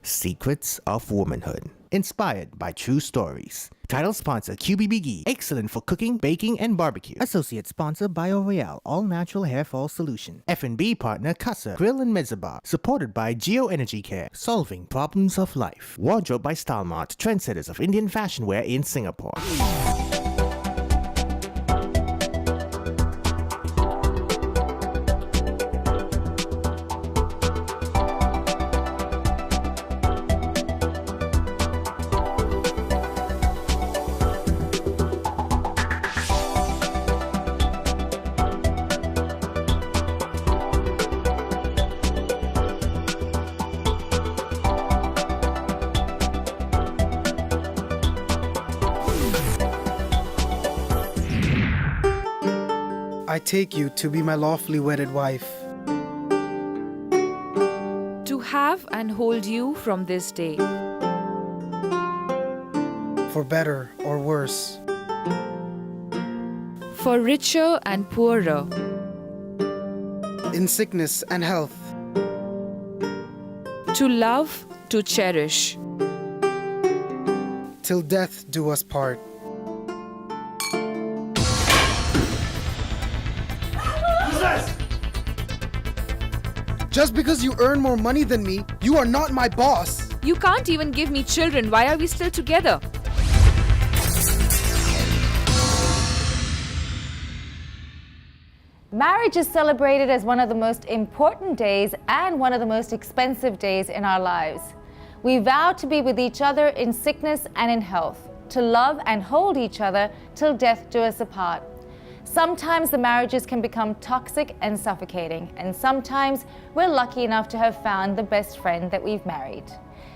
Secrets of Womanhood, inspired by true stories. Title sponsor QBBG, excellent for cooking, baking, and barbecue. Associate sponsor BioReal, all natural hair fall solution. F&B partner Casa, Grill and Mezzabar, supported by Geo Energy Care, solving problems of life. Wardrobe by StyleMart, trendsetters of Indian fashion wear in Singapore. I take you to be my lawfully wedded wife. To have and hold you from this day. For better or worse. For richer and poorer. In sickness and health. To love, to cherish. Till death do us part. Just because you earn more money than me, you are not my boss. You can't even give me children. Why are we still together? Marriage is celebrated as one of the most important days and one of the most expensive days in our lives. We vow to be with each other in sickness and in health, to love and hold each other till death do us apart. Sometimes the marriages can become toxic and suffocating, and sometimes we're lucky enough to have found the best friend that we've married.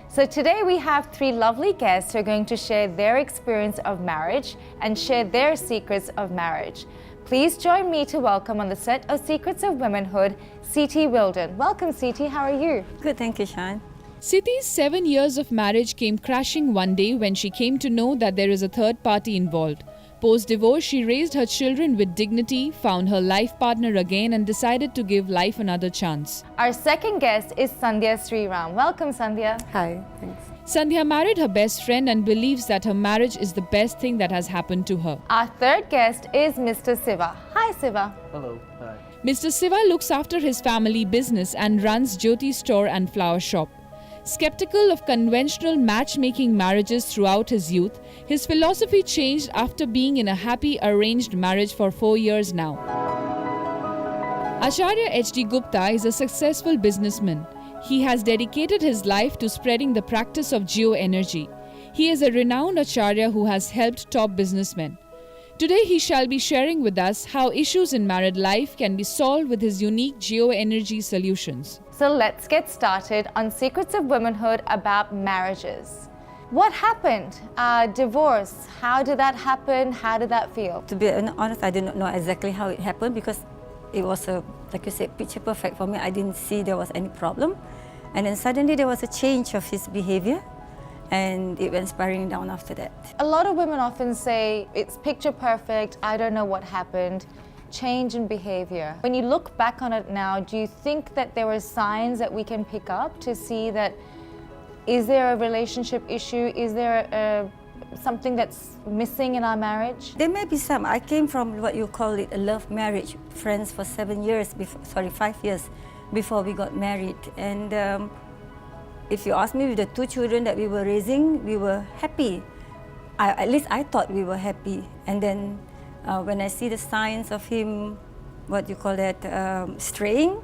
So today we have three lovely guests who are going to share their experience of marriage and share their secrets of marriage. Please join me to welcome on the set of Secrets of Womanhood, Siti Wilden. Welcome, Siti. How are you? Good, thank you, Shan. Siti's 7 years of marriage came crashing one day when she came to know that there is a third party involved. Post-divorce, she raised her children with dignity, found her life partner again, and decided to give life another chance. Our second guest is Sandhya Sriram. Welcome, Sandhya. Hi, thanks. Sandhya married her best friend and believes that her marriage is the best thing that has happened to her. Our third guest is Mr. Siva. Hi, Siva. Hello. Hi. Mr. Siva looks after his family business and runs Jyoti store and flower shop. Skeptical of conventional matchmaking marriages throughout his youth, his philosophy changed after being in a happy arranged marriage for 4 years now. Acharya H.D. Gupta is a successful businessman. He has dedicated his life to spreading the practice of geoenergy. He is a renowned Acharya who has helped top businessmen. Today he shall be sharing with us how issues in married life can be solved with his unique geoenergy solutions. So let's get started on Secrets of Womanhood about marriages. What happened? Divorce. How did that happen? How did that feel? To be honest, I didn't know exactly how it happened because it was, like you said, picture perfect for me. I didn't see there was any problem. And then suddenly there was a change of his behavior and it went spiraling down after that. A lot of women often say, it's picture perfect, I don't know what happened. Change in behavior. When you look back on it now, do you think that there were signs that we can pick up to see that is there a relationship issue? Is there something that's missing in our marriage? There may be some. I came from what you call it a love marriage, friends for 5 years before we got married. And if you ask me, with the 2 children that we were raising, we were happy. At least I thought we were happy. And then when I see the signs of him, what you call that, straying,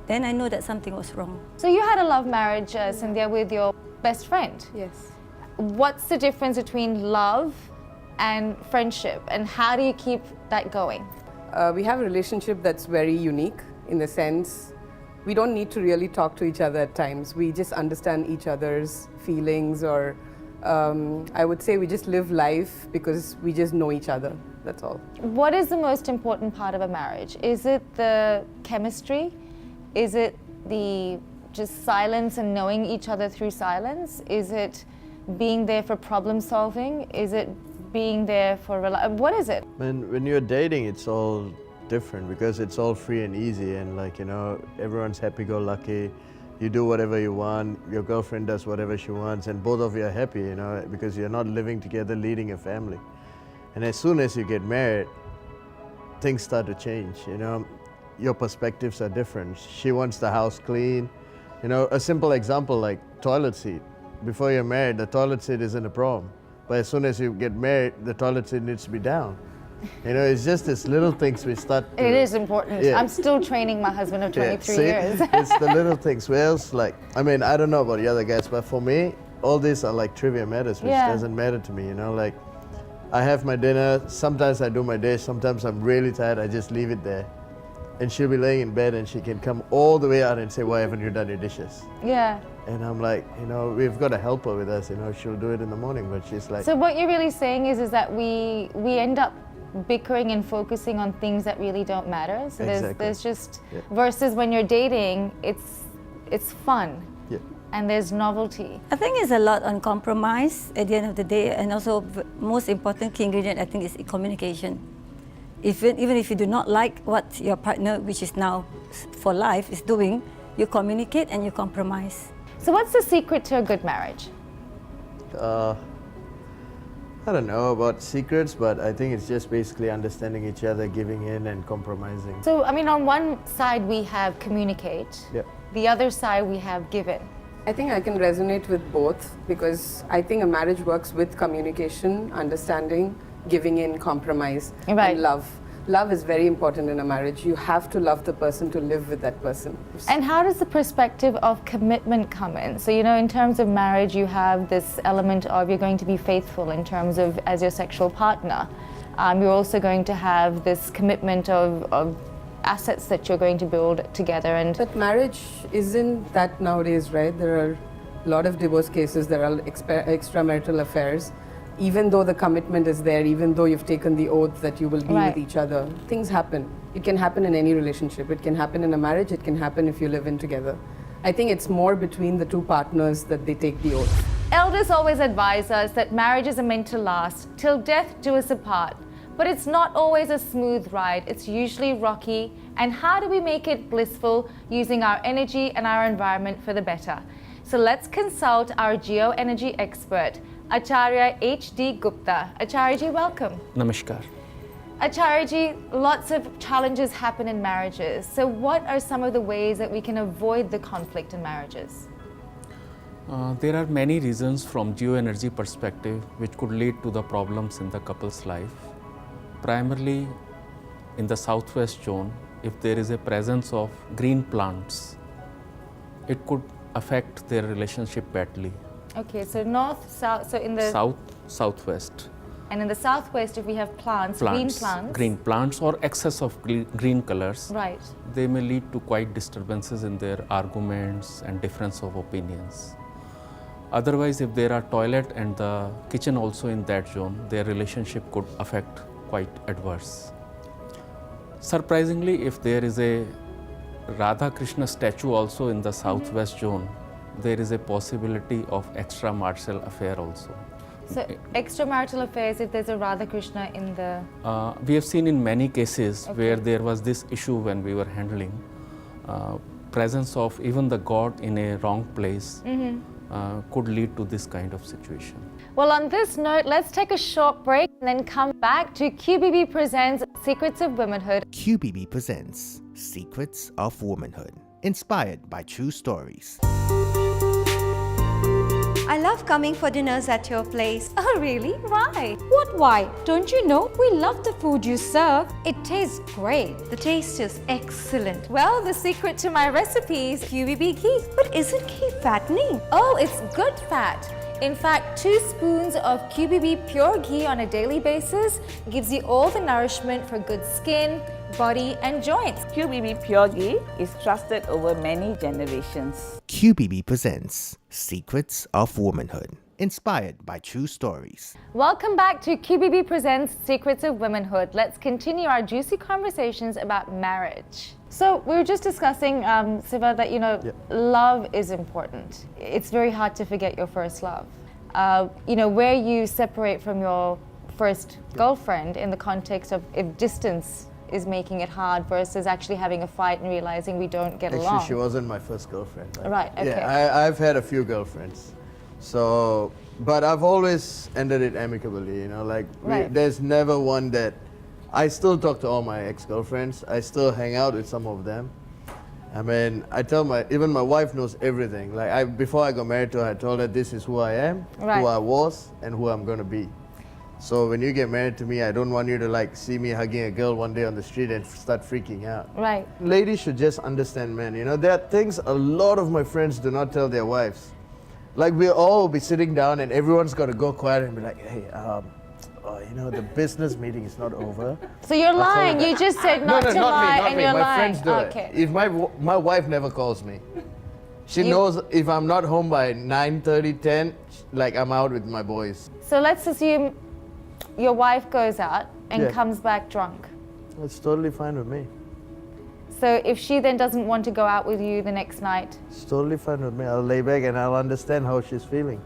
then I know that something was wrong. So you had a love marriage, Sandhya, with your best friend. Yes. What's the difference between love and friendship, and how do you keep that going? We have a relationship that's very unique in the sense we don't need to really talk to each other at times. We just understand each other's feelings, or I would say we just live life because we just know each other. That's all. What is the most important part of a marriage? Is it the chemistry? Is it the just silence and knowing each other through silence? Is it being there for problem solving? Is it being there for what is it? When you're dating, it's all different because it's all free and easy, and like, you know, everyone's happy-go-lucky. you do whatever you want, your girlfriend does whatever she wants, and both of you are happy, you know, because you're not living together, leading a family. And as soon as you get married, things start to change, you know. Your perspectives are different. She wants the house clean. You know, a simple example like toilet seat. Before you're married, the toilet seat isn't a problem. But as soon as you get married, the toilet seat needs to be down. You know, it's just these little things we start to... It is important. Yeah. I'm still training my husband of 23 years. It's the little things. Where else, like, I mean, I don't know about the other guys, but for me, all these are like trivia matters, which doesn't matter to me, you know, like, I have my dinner, sometimes I do my dish, sometimes I'm really tired, I just leave it there. And she'll be laying in bed and she can come all the way out and say, why haven't you done your dishes? Yeah. And I'm like, you know, we've got a helper with us, you know, she'll do it in the morning, but she's like... So what you're really saying is that we end up bickering and focusing on things that really don't matter. So there's just, versus when you're dating, it's fun. Yeah. And there's novelty. I think it's a lot on compromise at the end of the day, and also most important key ingredient I think is communication. Even if you do not like what your partner, which is now for life, is doing, you communicate and you compromise. So what's the secret to a good marriage? I don't know about secrets, but I think it's just basically understanding each other, giving in and compromising. So, I mean, on one side we have communicate, the other side we have give in. I think I can resonate with both because I think a marriage works with communication, understanding, giving in, compromise, and love. Love is very important in a marriage. You have to love the person to live with that person. And how does the perspective of commitment come in? So, you know, in terms of marriage, you have this element of you're going to be faithful in terms of as your sexual partner. You're also going to have this commitment of assets that you're going to build together. But marriage isn't that nowadays, right? There are a lot of divorce cases, there are extramarital affairs. Even though the commitment is there, even though you've taken the oath that you will be with each other, things happen. It can happen in any relationship. It can happen in a marriage, it can happen if you live in together. I think it's more between the two partners that they take the oath. Elders always advise us that marriages are meant to last till death do us apart. But it's not always a smooth ride. It's usually rocky. And how do we make it blissful using our energy and our environment for the better? So let's consult our geo-energy expert, Acharya H.D. Gupta. Acharya-ji, welcome. Namaskar. Acharya-ji, lots of challenges happen in marriages. So what are some of the ways that we can avoid the conflict in marriages? There are many reasons from geo-energy perspective which could lead to the problems in the couple's life. Primarily in the southwest zone, if there is a presence of green plants, it could affect their relationship badly. Okay, so north, south, so in the... Southwest. And in the southwest, if we have plants, green plants or excess of green colors, right, they may lead to quite disturbances in their arguments and difference of opinions. Otherwise, if there are toilet and the kitchen also in that zone, their relationship could affect quite adverse. Surprisingly, if there is a Radha Krishna statue also in the southwest zone, there is a possibility of extramarital affair also. So extramarital affairs, if there's a Radha Krishna in the... we have seen in many cases where there was this issue when we were handling presence of even the god in a wrong place could lead to this kind of situation. Well, on this note, let's take a short break and then come back to QBB Presents Secrets of Womanhood. QBB presents Secrets of Womanhood, inspired by true stories. I love coming for dinners at your place. Oh, really? Why? What why? Don't you know we love the food you serve? It tastes great. The taste is excellent. Well, the secret to my recipe is QBB ghee. But isn't ghee fattening? Oh, it's good fat. In fact, 2 spoons of QBB pure ghee on a daily basis gives you all the nourishment for good skin, body and joints. QBB Pure Ghee is trusted over many generations. QBB presents Secrets of Womanhood, inspired by true stories. Welcome back to QBB Presents Secrets of Womanhood. Let's continue our juicy conversations about marriage. So we were just discussing, Siva, that, you know, love is important. It's very hard to forget your first love. You know, where you separate from your first girlfriend in the context of if distance is making it hard versus actually having a fight and realizing we don't get along? Actually, she wasn't my first girlfriend. Right, okay. Yeah, I've had a few girlfriends. So, but I've always ended it amicably, you know, like Right. there's never one that, I still talk to all my ex-girlfriends. I still hang out with some of them. I mean, even my wife knows everything. Like before I got married to her, I told her this is who I am, Right. who I was, and who I'm gonna be. So when you get married to me, I don't want you to like see me hugging a girl one day on the street and start freaking out. Right. Ladies should just understand men. You know, there are things a lot of my friends do not tell their wives. Like we'll all be sitting down and everyone's got to go quiet and be like, hey, you know, the business meeting is not over. So you're I'll tell lying. her You that. just said not to not lie, me, and you're my lying. friends do Okay. it. If my wife never calls me, she knows if I'm not home by 9:30, 10, like I'm out with my boys. So let's assume your wife goes out and Yeah. comes back drunk. That's totally fine with me. So if she then doesn't want to go out with you the next night, It's totally fine with me. I'll lay back and I'll understand how she's feeling.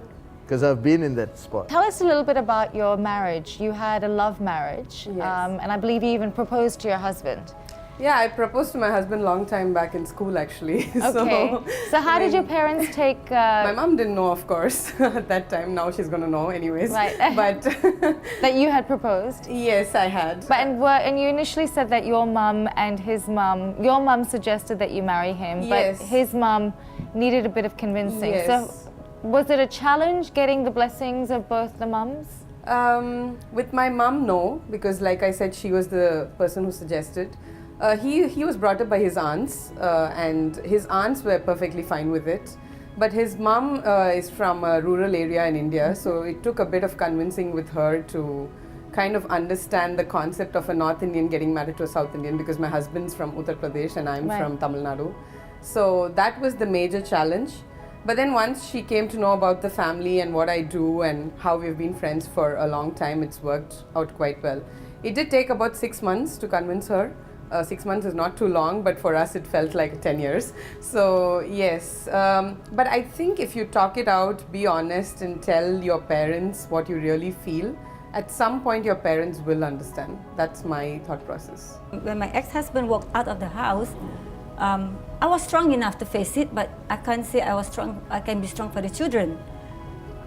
Because I've been in that spot. tell us a little bit about your marriage. You had a love marriage, Yes. and I believe you even proposed to your husband. Yeah, I proposed to my husband long time back in school actually. Okay. So how did your parents take? My mom didn't know, of course, at that time. Now she's gonna know, anyways. Right. But that you had proposed? yes, I had. But and you initially said that your mum and his mum, your mum suggested that you marry him, Yes. but his mum needed a bit of convincing. Yes. So was it a challenge getting the blessings of both the mums? With my mom, no, because like I said, she was the person who suggested. He was brought up by his aunts, and his aunts were perfectly fine with it. But his mom is from a rural area in India, so it took a bit of convincing with her to kind of understand the concept of a North Indian getting married to a South Indian, because my husband's from Uttar Pradesh and I'm Right. from Tamil Nadu. So that was the major challenge. But then once she came to know about the family and what I do and how we've been friends for a long time, it's worked out quite well. It did take about 6 months to convince her. 6 months is not too long, but for us it felt like 10 years. So yes, but I think if you talk it out, be honest and tell your parents what you really feel, at some point your parents will understand. That's my thought process. When my ex-husband walked out of the house, I was strong enough to face it, but I can't say I was strong. I can be strong for the children.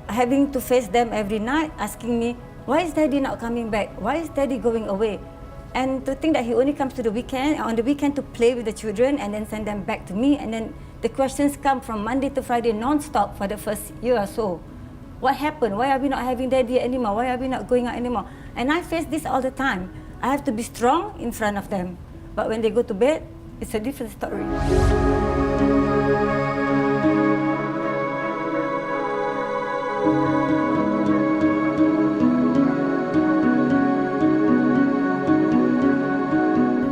Having to face them every night, asking me, why is daddy not coming back? Why is daddy going away? And to think that he only comes to the weekend, on the weekend to play with the children and then send them back to me. And then the questions come from Monday to Friday non-stop for the first year or so. What happened? Why are we not having daddy anymore? Why are we not going out anymore? And I face this all the time. I have to be strong in front of them. But when they go to bed, it's a different story.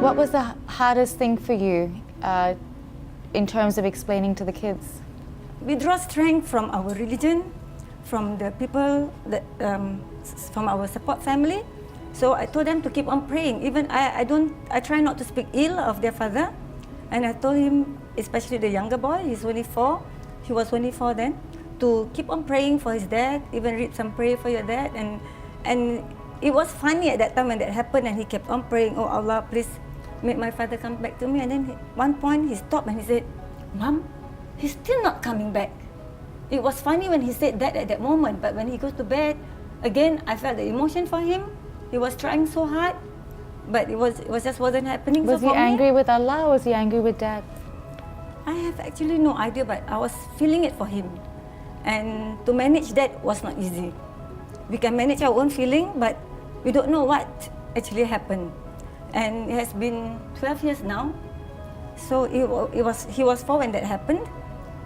What was the hardest thing for you in terms of explaining to the kids? We draw strength from our religion, from the people, from our support family. So I told them to keep on praying. Even I try not to speak ill of their father. And I told him, especially the younger boy, he's only 4, he was only 4 then, to keep on praying for his dad, even read some prayer for your dad. And it was funny at that time when that happened, and he kept on praying, oh Allah, please make my father come back to me. And then one point he stopped and he said, Mom, he's still not coming back. It was funny when he said that at that moment, but when he goes to bed, again, I felt the emotion for him. He was trying so hard, but it just wasn't happening. Was so he for me, angry with Allah or was he angry with Dad? I have actually no idea, but I was feeling it for him. And to manage that was not easy. We can manage our own feeling, but we don't know what actually happened. And it has been 12 years now. So he was 4 when that happened.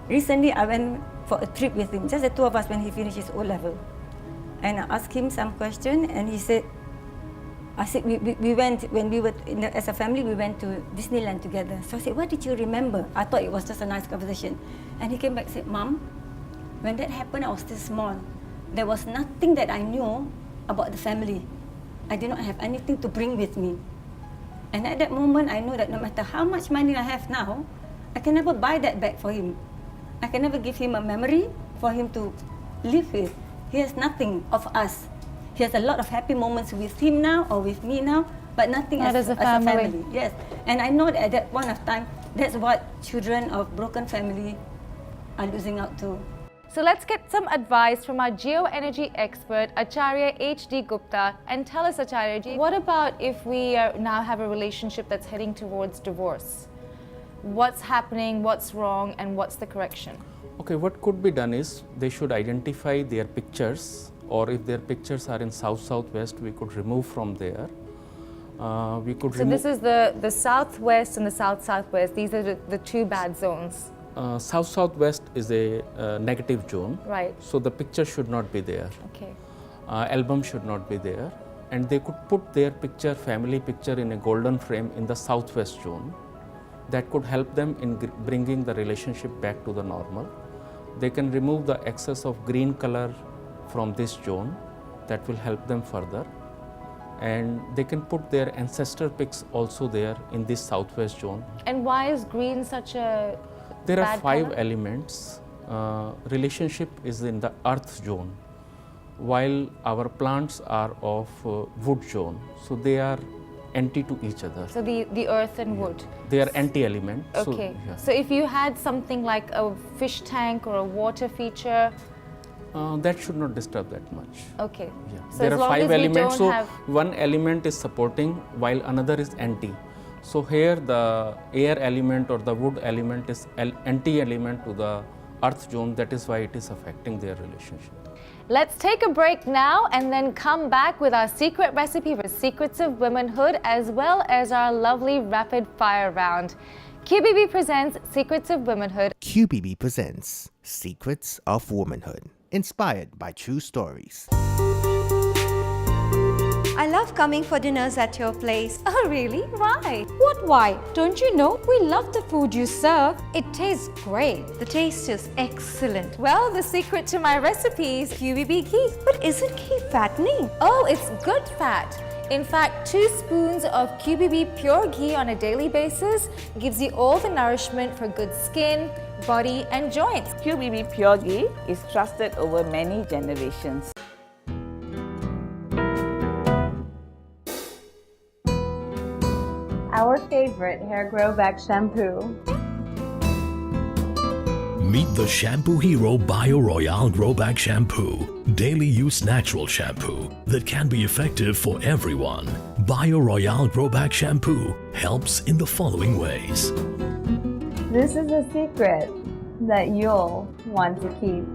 Recently, I went for a trip with him, just the 2 of us when he finished his O-level. And I asked him some question, and he said, we went, when we were as a family, we went to Disneyland together. So I said, what did you remember? I thought it was just a nice conversation. And he came back and said, Mom, when that happened, I was still small. There was nothing that I knew about the family. I did not have anything to bring with me. And at that moment, I know that no matter how much money I have now, I can never buy that back for him. I can never give him a memory for him to live with. He has nothing of us. He has a lot of happy moments with him now or with me now, but nothing Not as as a family. Yes, and I know that at that point of time, that's what children of broken family are losing out to. So let's get some advice from our geoenergy expert, Acharya H.D. Gupta. And tell us, Acharya ji, what about if we now have a relationship that's heading towards divorce? What's happening, what's wrong, and what's the correction? Okay, what could be done is they should identify their pictures, or if their pictures are in south-southwest, we could remove from there. So this is the southwest and the south-southwest. These are the two bad zones. South-southwest is a negative zone. Right. So the picture should not be there. Okay. Album should not be there. And they could put their picture, family picture, in a golden frame in the southwest zone. That could help them in bringing the relationship back to the normal. They can remove the excess of green color from this zone. That will help them further. And they can put their ancestor pics also there in this southwest zone. And why is green such a There are bad 5 color? elements. Relationship is in the earth zone, while our plants are of wood zone. So they are anti to each other. So the earth and wood. They are anti-element. Okay. So, So if you had something like a fish tank or a water feature, that should not disturb that much. okay. Yeah. So There as are long 5 as we elements. don't So have one element is supporting while another is anti. So here the air element or the wood element is anti-element to the earth zone. That is why it is affecting their relationship. Let's take a break now and then come back with our secret recipe for Secrets of Womanhood, as well as our lovely rapid fire round. QBB presents Secrets of Womanhood. QBB presents Secrets of Womanhood, inspired by true stories. I love coming for dinners at your place. Oh, really? Why? What why? Don't you know we love the food you serve? It tastes great. The taste is excellent. Well, the secret to my recipe is QBB ghee. But isn't ghee fattening? Oh, it's good fat. In fact, 2 spoons of QBB pure ghee on a daily basis gives you all the nourishment for good skin, body, and joints. QBB Pure Ghee is trusted over many generations. Our favorite hair grow back shampoo. Meet the shampoo hero Bio Royale Grow Back Shampoo. Daily use natural shampoo that can be effective for everyone. Bio Royale Grow Back Shampoo helps in the following ways. This is a secret that you'll want to keep.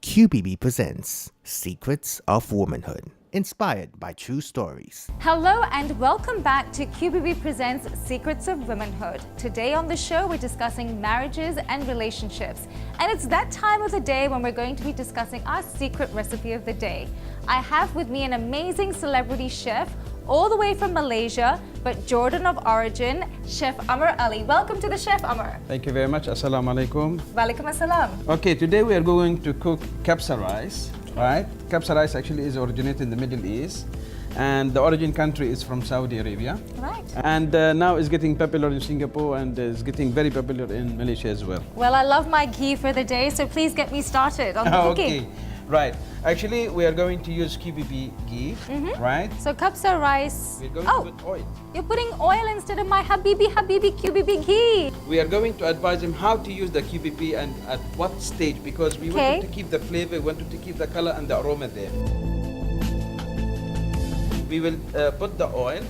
QBB presents Secrets of Womanhood, inspired by true stories. Hello and welcome back to QBB Presents Secrets of Womanhood. Today on the show, we're discussing marriages and relationships. And it's that time of the day when we're going to be discussing our secret recipe of the day. I have with me an amazing celebrity chef, all the way from Malaysia, but Jordan of origin, Chef Amar Ali. Welcome to the Chef, Amar. Thank you very much. Assalamu alaikum. Walaikum assalam. Okay, today we are going to cook kapsa rice. Right? Kapsa rice actually is originated in the Middle East, and the origin country is from Saudi Arabia. Right. And now it's getting popular in Singapore and is getting very popular in Malaysia as well. Well, I love my ghee for the day, so please get me started on the cooking. Okay, right. Actually, we are going to use QBB ghee, right? So kapsa rice. We're going to put oil. You're putting oil instead of my Habibi QBB ghee. We are going to advise him how to use the QBB and at what stage, because we want to keep the flavor, we want to keep the color and the aroma there. We will put the oil,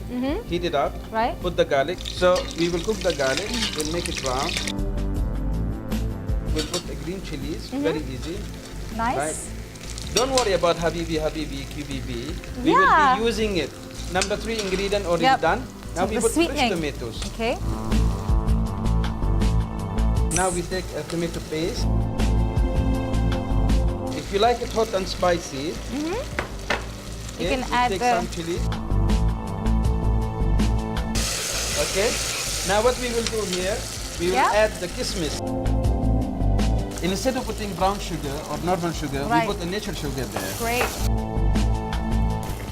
heat it up, put the garlic. So we will cook the garlic, we'll make it brown. We'll put the green chilies, very easy. Nice. Right? Don't worry about Habibi, QBB. We will be using it. Number 3 ingredient already done. Now we put fresh tomatoes. Okay. Now we take a tomato paste. If you like it hot and spicy, you can add take some chili. Okay. Now what we will do here, we will add the kismis. Instead of putting brown sugar or normal sugar, we put a natural sugar there. Great.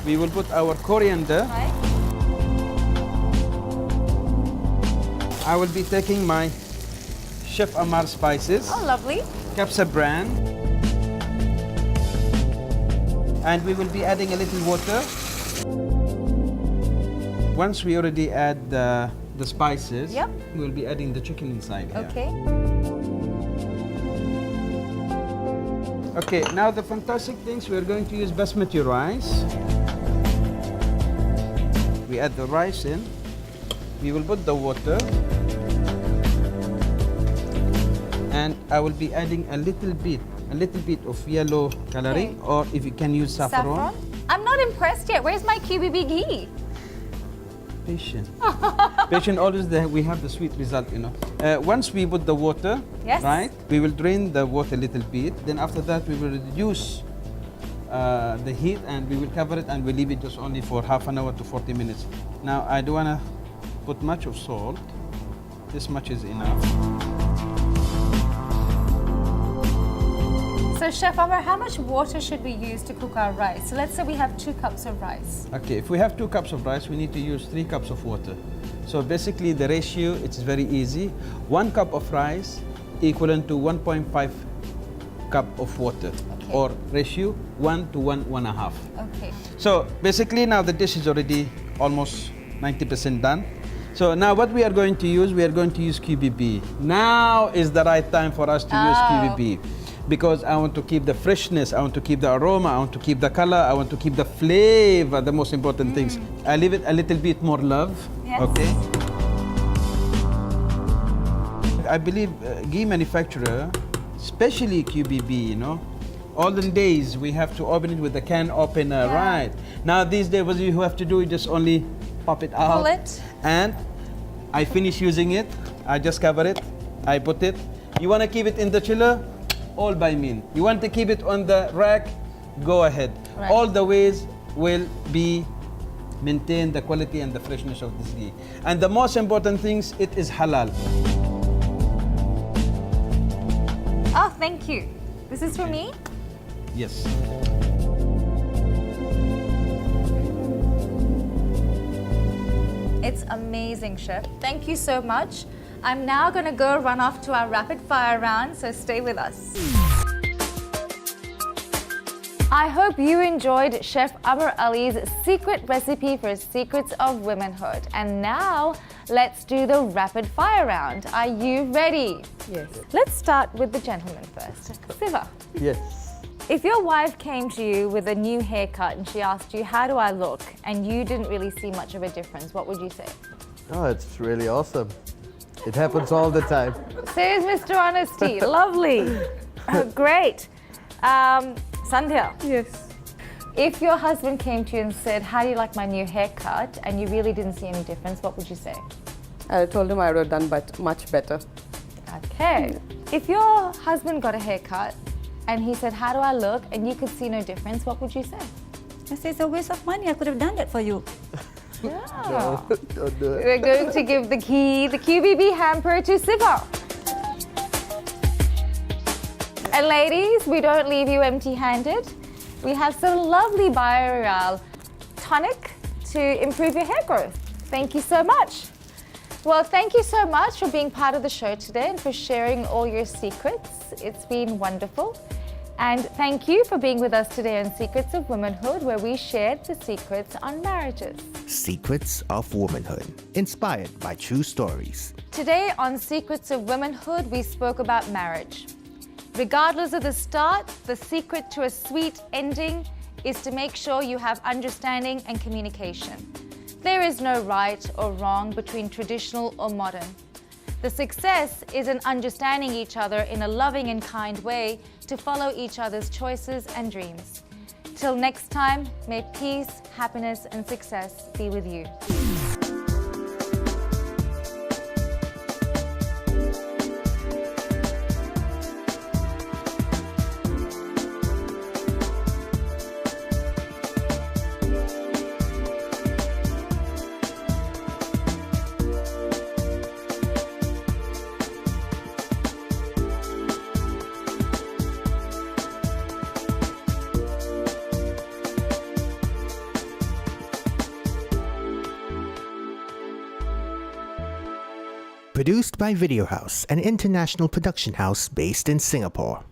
We will put our coriander. I will be taking my Chef Amar spices. Oh, lovely. Kapsa brand. And we will be adding a little water Once we already add the spices, Yep. we'll be adding the chicken inside here. Okay. Okay, now the fantastic things, we're going to use basmati rice. We add the rice in. We will put the water. And I will be adding a little bit of yellow coloring, or if you can use saffron. I'm not impressed yet. Where's my QBB ghee? Patient. Patient, always we have the sweet result, you know. Once we put the water, Yes. right, we will drain the water a little bit. Then after that, we will reduce the heat and we will cover it and we leave it just only for half an hour to 40 minutes. Now, I don't want to put much of salt. This much is enough. So Chef Amar, how much water should we use to cook our rice? So let's say we have 2 cups of rice. Okay, if we have 2 cups of rice, we need to use 3 cups of water. So basically the ratio, it's very easy. 1 cup of rice equivalent to 1.5 cup of water. Okay. Or ratio 1 to 1.5. Okay. So basically now the dish is already almost 90% done. So now what we are going to use, we are going to use QBB. Now is the right time for us to use QBB. Because I want to keep the freshness, I want to keep the aroma, I want to keep the color, I want to keep the flavor, the most important things. I leave it a little bit more love, okay? I believe ghee manufacturer, especially QBB, you know, olden days we have to open it with the can opener, right? Now these days what you have to do is just only pop it out. Pull it. And I finish using it, I just cover it, I put it. You want to keep it in the chiller? All by mean. You want to keep it on the rack? Go ahead. Right. All the ways will be maintain the quality and the freshness of this ghee. And the most important things, it is halal. Oh, thank you. This is for me? Yes. It's amazing, Chef. Thank you so much. I'm now going to go run off to our rapid fire round, so stay with us. I hope you enjoyed Chef Amar Ali's secret recipe for Secrets of Womanhood. And now, let's do the rapid fire round. Are you ready? Yes. Let's start with the gentleman first. Siva, Yes. if your wife came to you with a new haircut and she asked you, how do I look? And you didn't really see much of a difference, what would you say? Oh, it's really awesome. It happens all the time. Says Mr. Honesty. Lovely. Great. Sandhya. Yes. If your husband came to you and said, how do you like my new haircut? And you really didn't see any difference, what would you say? I told him I would have done much better. Okay. If your husband got a haircut and he said, how do I look? And you could see no difference, what would you say? I say it's a waste of money. I could have done that for you. Yeah. No, don't do it. We're going to give the key, the QBB hamper to Siva. And ladies, we don't leave you empty-handed. We have some lovely Bioreal tonic to improve your hair growth. Thank you so much. Well, thank you so much for being part of the show today and for sharing all your secrets. It's been wonderful. And thank you for being with us today on Secrets of Womanhood, where we shared the secrets on marriages. Secrets of Womanhood, inspired by true stories. Today on Secrets of Womanhood, we spoke about marriage. Regardless of the start, the secret to a sweet ending is to make sure you have understanding and communication. There is no right or wrong between traditional or modern. The success is in understanding each other in a loving and kind way to follow each other's choices and dreams. Till next time, may peace, happiness, and success be with you. Produced by Video House, an international production house based in Singapore.